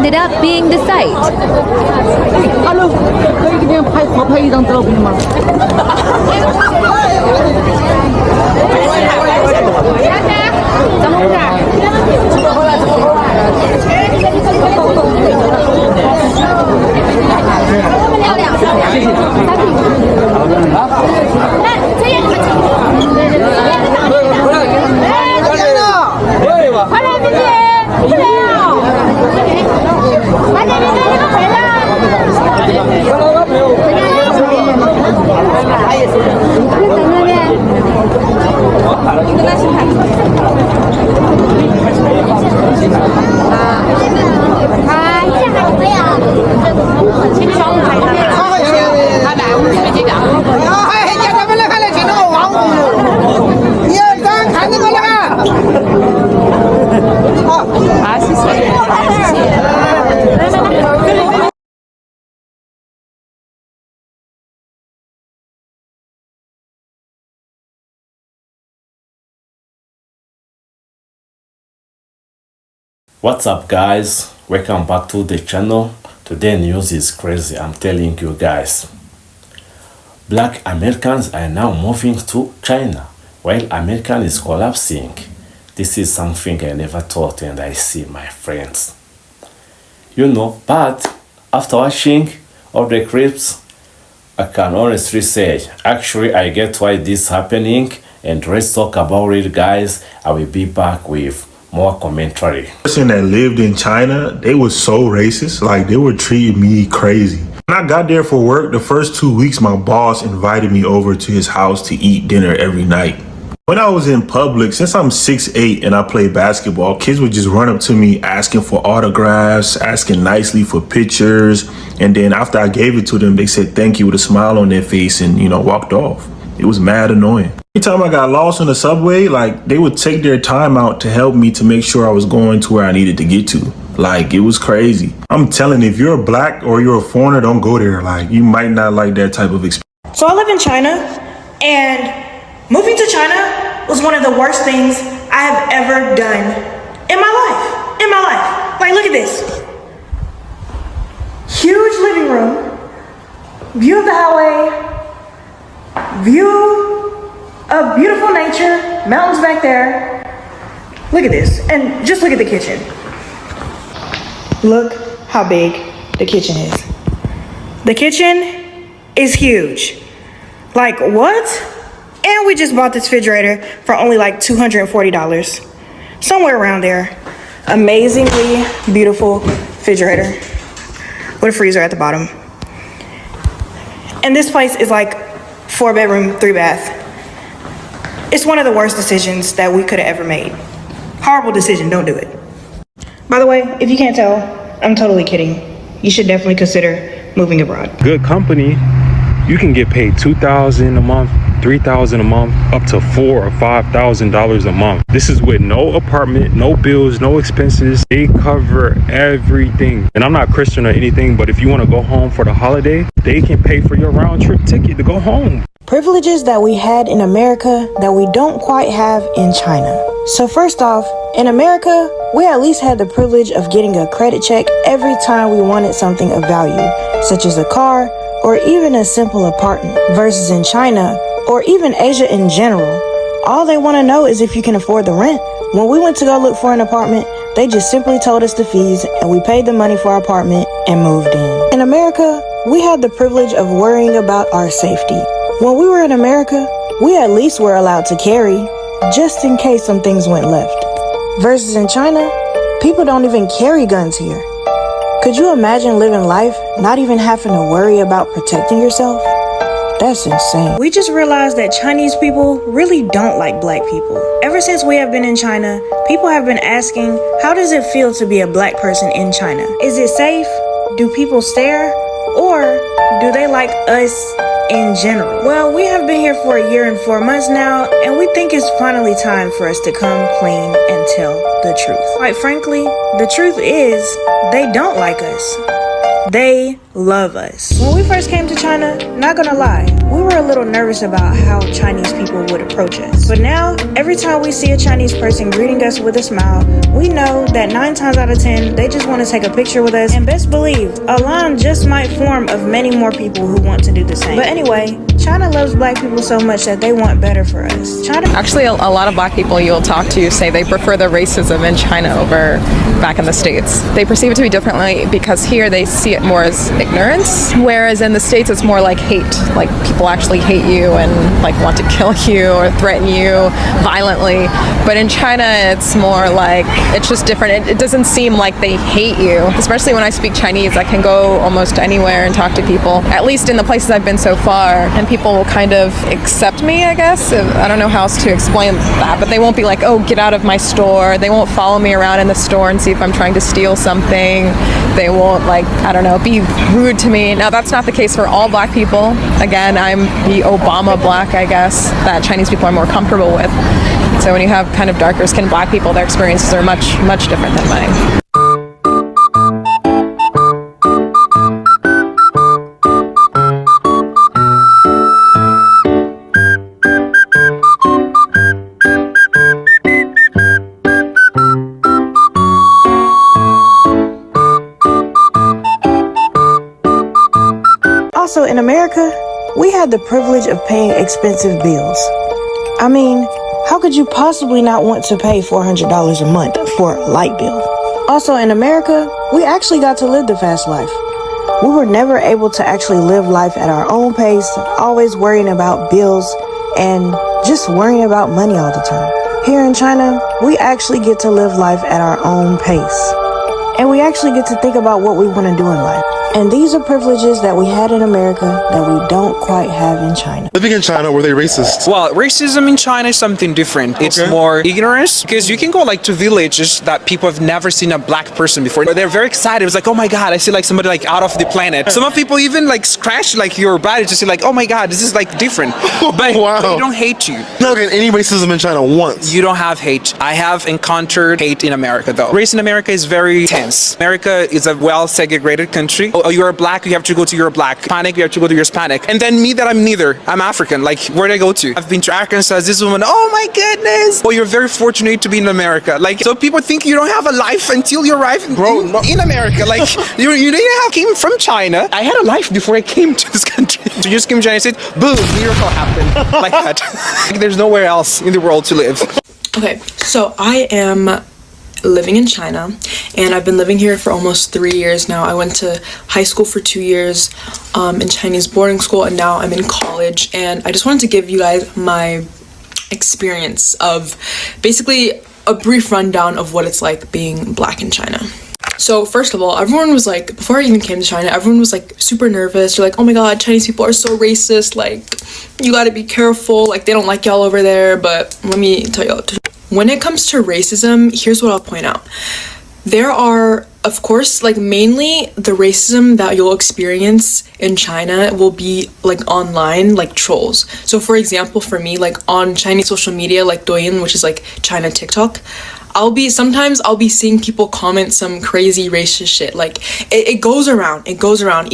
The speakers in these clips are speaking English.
ended up being the site. 可以给别人合拍一张照片吗？ 怎么回事？What's up guys, welcome back to the channel. Today news is crazy, I'm telling you guys. Black Americans are now moving to China while America is collapsing. This is something I never thought and I see, my friends. But after watching all the clips, I can honestly say, actually I get why this is happening, and let's talk about it guys. I will be back with more commentary. Person that lived in China, they was so racist. Like, they were treating me crazy. When I got there for work, the first 2 weeks, my boss invited me over to his house to eat dinner every night. When I was in public, since I'm 6'8" and I play basketball, kids would just run up to me asking for autographs, asking nicely for pictures. And then after I gave it to them, they said thank you with a smile on their face and, walked off. It was mad annoying. Every time I got lost on the subway, like, they would take their time out to help me to make sure I was going to where I needed to get to. Like, it was crazy. I'm telling you, if you're a black or you're a foreigner, don't go there. Like, you might not like that type of experience. So I live in China, and moving to China was one of the worst things I have ever done in my life. Like, look at this. Huge living room, view of the highway, view of beautiful nature, mountains back there. Look at this, and just look at the kitchen. Look how big the kitchen is. The kitchen is huge. Like, what? And we just bought this refrigerator for only like $240, somewhere around there. Amazingly beautiful refrigerator with a freezer at the bottom. And this place is like 4-bedroom, 3-bath. It's one of the worst decisions that we could have ever made. Horrible decision, don't do it. By the way, if you can't tell, I'm totally kidding. You should definitely consider moving abroad. Good company, you can get paid $2,000 a month, $3,000 a month, up to $4,000 or $5,000 a month. This is with no apartment, no bills, no expenses. They cover everything. And I'm not Christian or anything, but if you want to go home for the holiday, they can pay for your round trip ticket to go home. Privileges that we had in America that we don't quite have in China. So first off, in America, we at least had the privilege of getting a credit check every time we wanted something of value, such as a car or even a simple apartment. Versus in China, or even Asia in general, all they want to know is if you can afford the rent. When we went to go look for an apartment, they just simply told us the fees and we paid the money for our apartment and moved in. In America, we had the privilege of worrying about our safety. When we were in America, we at least were allowed to carry, just in case some things went left. Versus in China, people don't even carry guns here. Could you imagine living life not even having to worry about protecting yourself? That's insane. We just realized that Chinese people really don't like black people. Ever since we have been in China, people have been asking, how does it feel to be a black person in China? Is it safe? Do people stare? Or do they like us in general? Well, we have been here for 1 year and 4 months now, and we think it's finally time for us to come clean and tell the truth. Quite frankly, the truth is, they don't like us. They love us. When we first came to China, not gonna lie, we were a little nervous about how Chinese people would approach us. But now, every time we see a Chinese person greeting us with a smile, we know that 9 times out of 10, they just want to take a picture with us. And best believe, a line just might form of many more people who want to do the same. But anyway, China loves black people so much that they want better for us. Actually, a lot of black people you'll talk to say they prefer the racism in China over back in the States. They perceive it to be differently because here they see it more as ignorance, whereas in the States it's more like hate. Like people actually hate you and like want to kill you or threaten you violently. But in China it's more like, it's just different. It doesn't seem like they hate you. Especially when I speak Chinese, I can go almost anywhere and talk to people, at least in the places I've been so far, and people will kind of accept me, I guess. I don't know how else to explain that, but they won't be like, oh, get out of my store. They won't follow me around in the store and see if I'm trying to steal something. They won't, like, I don't know, be rude to me. Now, that's not the case for all black people. Again, I'm the Obama black, I guess, that Chinese people are more comfortable with. So when you have kind of darker skinned black people, their experiences are much, much different than mine. Also, in America, we had the privilege of paying expensive bills. I mean, how could you possibly not want to pay $400 a month for a light bill? Also, in America, we actually got to live the fast life. We were never able to actually live life at our own pace, always worrying about bills and just worrying about money all the time. Here in China, we actually get to live life at our own pace. And we actually get to think about what we want to do in life. And these are privileges that we had in America that we don't quite have in China. Living in China, were they racist? Well, racism in China is something different. It's more ignorance, because you can go like to villages that people have never seen a black person before. They're very excited. It's like, oh my God, I see like somebody like out of the planet. Some of people even like scratch like your body to see like, oh my God, this is like different. But Wow. they don't hate you. Not getting any racism in China once. You don't have hate. I have encountered hate in America though. Race in America is very tense. America is a well-segregated country. Oh, you're black, you have to go to your black. Hispanic, you have to go to your Hispanic. And then me that I'm neither. I'm African. Like, where'd I go to? I've been to Arkansas, this woman, oh my goodness. Well, you're very fortunate to be in America. Like, so people think you don't have a life until you arrive in America. Like, you didn't have came from China. I had a life before I came to this country. So you just came to China and said, boom, miracle happened. Like that. Like, there's nowhere else in the world to live. Okay, so I am living in China and I've been living here for almost 3 years now. I went to high school for 2 years in Chinese boarding school, and now I'm in college. And I just wanted to give you guys my experience of basically a brief rundown of what it's like being black in China. So first of all, everyone was like, before I even came to China, everyone was like super nervous. They're like, oh my God, Chinese people are so racist. Like, you gotta be careful. Like, they don't like y'all over there. But let me tell y'all, when it comes to racism, here's what I'll point out. There are, of course, like mainly the racism that you'll experience in China will be like online, like trolls. So for example, for me, like on Chinese social media, like Douyin, which is like China TikTok, sometimes I'll be seeing people comment some crazy racist shit. Like it goes around,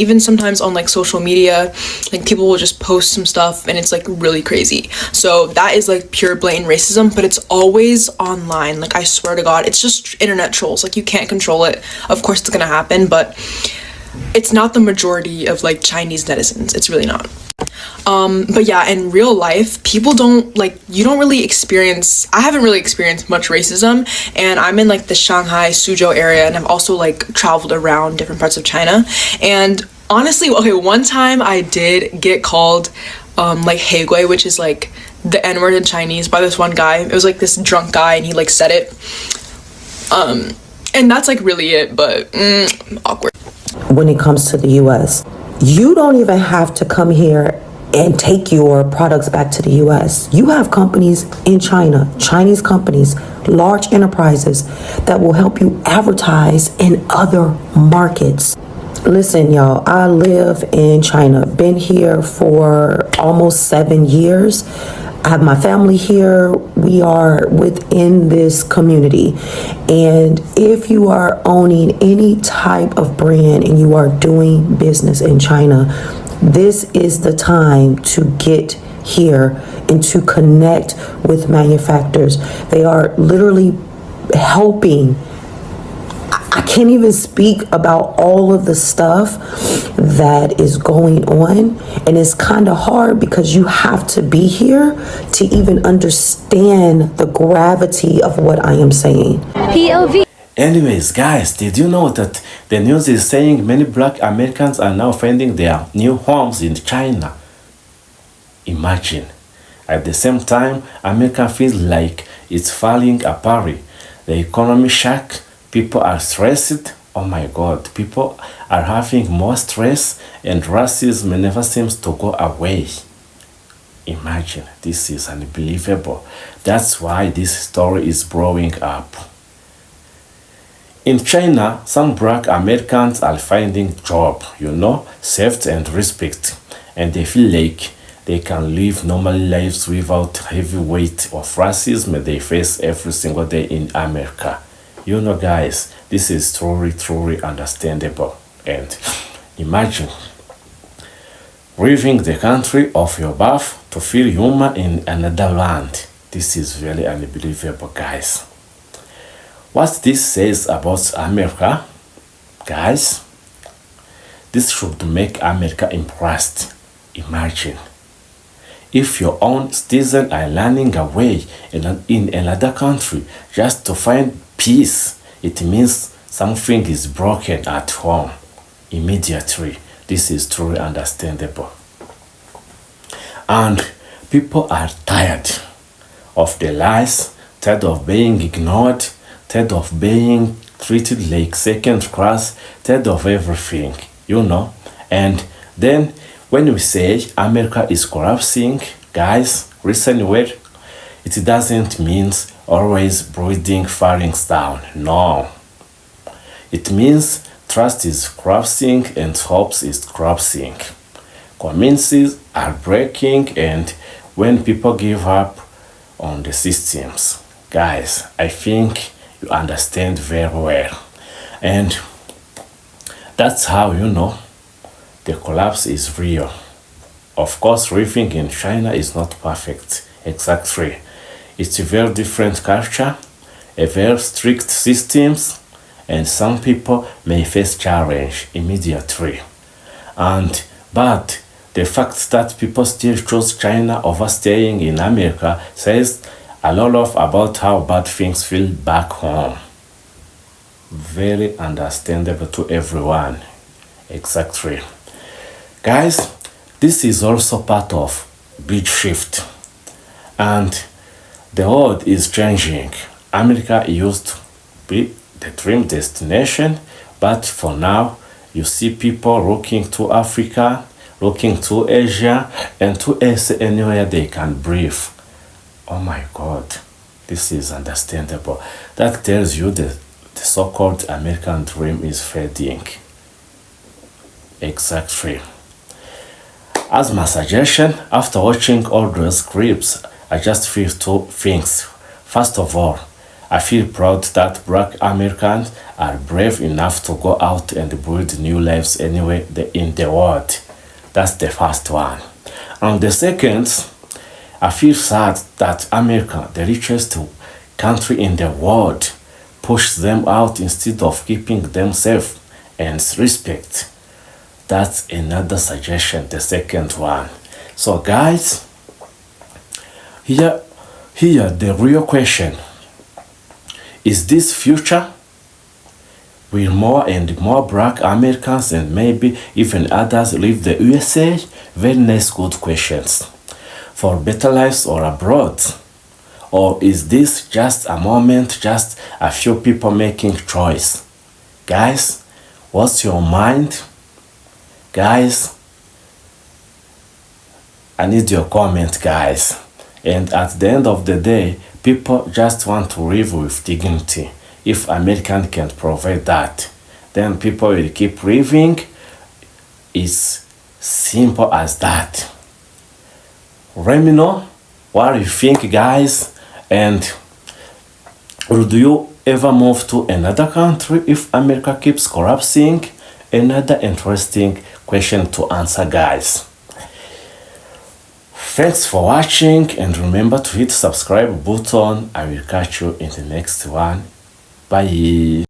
even sometimes on like social media, like people will just post some stuff and it's like really crazy. So that is like pure blatant racism, but it's always online. Like I swear to God, it's just internet trolls. Like you can't control it. Of course it's gonna happen, but it's not the majority of like Chinese netizens. It's really not. But yeah, in real life, people don't like, you don't really experience, I haven't really experienced much racism, and I'm in like the Shanghai, Suzhou area, and I've also like traveled around different parts of China. And honestly, okay, one time I did get called like Heigui, which is like the N-word in Chinese, by this one guy. It was like this drunk guy and he like said it. And that's like really it, but awkward. When it comes to the US, you don't even have to come here and take your products back to the US. You have companies in China, Chinese companies, large enterprises that will help you advertise in other markets. Listen, y'all, I live in China, been here for almost 7 years. I have my family here. We are within this community. And if you are owning any type of brand and you are doing business in China, this is the time to get here and to connect with manufacturers. They are literally helping. I can't even speak about all of the stuff that is going on, and it's kind of hard because you have to be here to even understand the gravity of what I am saying. POV. Anyways, guys, did you know that the news is saying many black Americans are now finding their new homes in China? Imagine. At the same time, America feels like it's falling apart. The economy shock, people are stressed. Oh my God, people are having more stress, and racism never seems to go away. Imagine, this is unbelievable. That's why this story is blowing up. In China, some black Americans are finding job, safety and respect, and they feel like they can live normal lives without heavy weight of racism they face every single day in America. Guys, this is truly understandable. And imagine leaving the country of your birth to feel human in another land. This is really unbelievable, guys. What this says about America, guys, this should make America impressed. Imagine if your own citizens are running away in another country just to find peace. It means something is broken at home immediately. This is truly understandable. And people are tired of the lies, tired of being ignored, tired of being treated like second class, tired of everything, And then when we say America is collapsing, guys, listen well, it doesn't mean always breathing falling down. No. It means trust is collapsing and hopes is collapsing. Communities are breaking, and when people give up on the systems, guys, I think you understand very well. And that's how the collapse is real. Of course, living in China is not perfect. Exactly. It's a very different culture, a very strict systems, and some people may face challenge immediately. But the fact that people still choose China over staying in America says a lot about how bad things feel back home. Very understandable to everyone. Exactly. Guys, this is also part of big shift. And the world is changing. America used to be the dream destination, but for now, you see people looking to Africa, looking to Asia, and to anywhere they can breathe. Oh my God, this is understandable. That tells you that the so-called American dream is fading. Exactly. As my suggestion, after watching all those clips, I just feel two things. First of all, I feel proud that black Americans are brave enough to go out and build new lives anywhere in the world. That's the first one. And the second, I feel sad that America, the richest country in the world, pushed them out instead of keeping them safe and respect. That's another suggestion, the second one. So guys, here the real question. Is this future? Will more and more black Americans and maybe even others leave the USA? Very nice, good questions. For better lives or abroad? Or is this just a moment, just a few people making choice? Guys, what's your mind? Guys, I need your comment, guys. And at the end of the day, people just want to live with dignity. If American can provide that, then people will keep living. It's simple as that. Let me know what you think, guys. And would you ever move to another country if America keeps collapsing? Another interesting question to answer, guys. Thanks for watching, and remember to hit subscribe button. I will catch you in the next one. Bye.